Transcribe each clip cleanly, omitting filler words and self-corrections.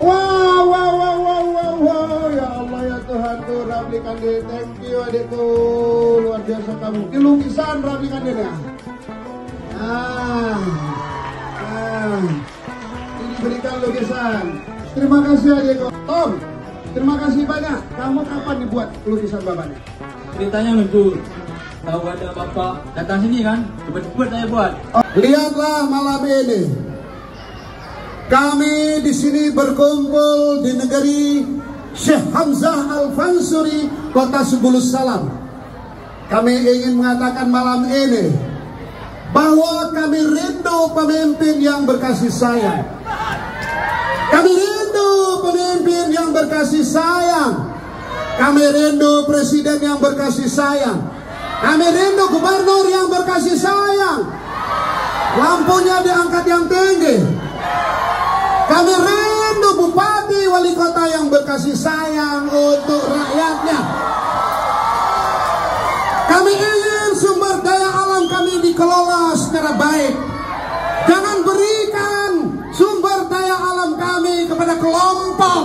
Wow, wow, wow, wow, wow, wow. Ya Allah ya Tuhanku, Rafli Kande, thank you adikku, luar biasa kamu. Ini lukisan Rafli Kande ya. Ini diberikan lukisan. Terima kasih adikku. Tom, terima kasih banyak. Kamu kapan dibuat lukisan bapaknya? Ceritanya lucu. Tahu ada bapak datang sini kan, cepet-cepet saya buat. Lihatlah malam ini. Kami di sini berkumpul di negeri Syekh Hamzah Al-Fansuri, Kota Subulus Salam. Kami ingin mengatakan malam ini bahwa kami rindu pemimpin yang berkasih sayang. Kami rindu pemimpin yang berkasih sayang. Kami rindu presiden yang berkasih sayang. Kami rindu gubernur yang berkasih sayang. Lampunya diangkat yang tinggi. Kami rindu bupati wali kota yang berkasih sayang untuk rakyatnya. Kami ingin sumber daya alam kami dikelola secara baik. Jangan berikan sumber daya alam kami kepada kelompok.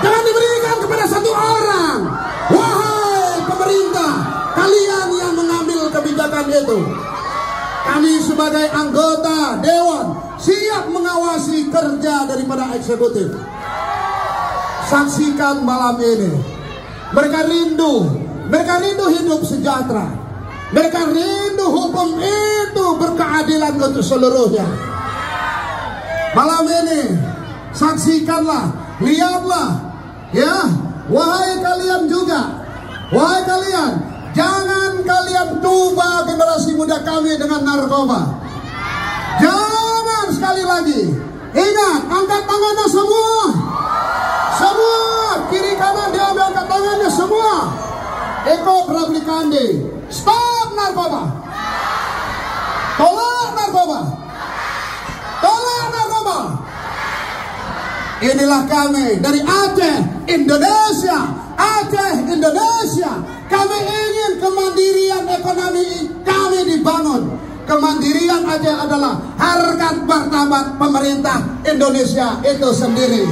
Jangan diberikan kepada satu orang. Wahai pemerintah, kalian yang mengambil kebijakan itu. Kami sebagai anggota Dewan siap mengawasi kerja daripada eksekutif. Saksikan malam ini. Mereka rindu hidup sejahtera. Mereka rindu hukum itu berkeadilan untuk seluruhnya. Malam ini saksikanlah, lihatlah, ya, wahai kalian juga, wahai kalian. Jangan kalian tuba generasi muda kami dengan narkoba. Jangan sekali lagi. Ingat, angkat tangannya semua. Semua, kiri kanan diambil angkat tangannya semua. Eko Rafli Kande, stop narkoba. Tolak narkoba. Tolak narkoba. Inilah kami dari Aceh, Indonesia. Aceh, Indonesia. Kami ingin kemandirian ekonomi kami dibangun. Kemandirian Aceh adalah harkat martabat pemerintah Indonesia itu sendiri.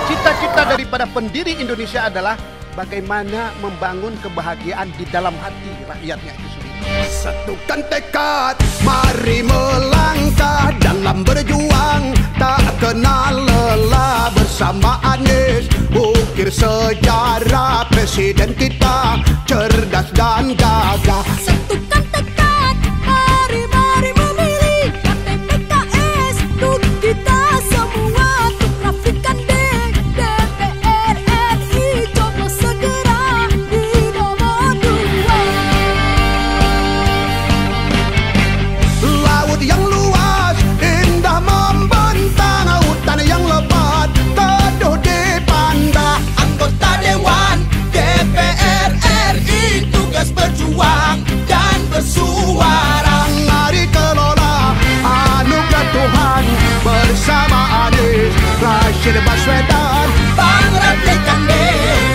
Cita-cita daripada pendiri Indonesia adalah bagaimana membangun kebahagiaan di dalam hati rakyatnya itu sendiri. Satukan tekad, mari melangkah dalam berjuang, tak kenal lelah bersama Anies. Ukir sejarah presiden kita cerdas dan gagah. Satukan tekad, mari memilih Partai PKS untuk kita semua, untuk Rafli Kande, DPR RI, coblos segera di nomor 2. Laut yang luas, indah membentang, hutan yang lebat, teduh dipandang. Anggota Dewan DPR RI, tugas berjuang dan bersuara. Mari kelola anugerah Tuhan bersama Anies Rashid Baswedan. Bang Rafli Kande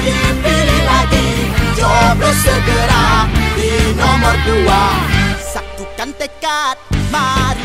dipilih lagi, coblos segera di nomor 2. Satukan tekad, mari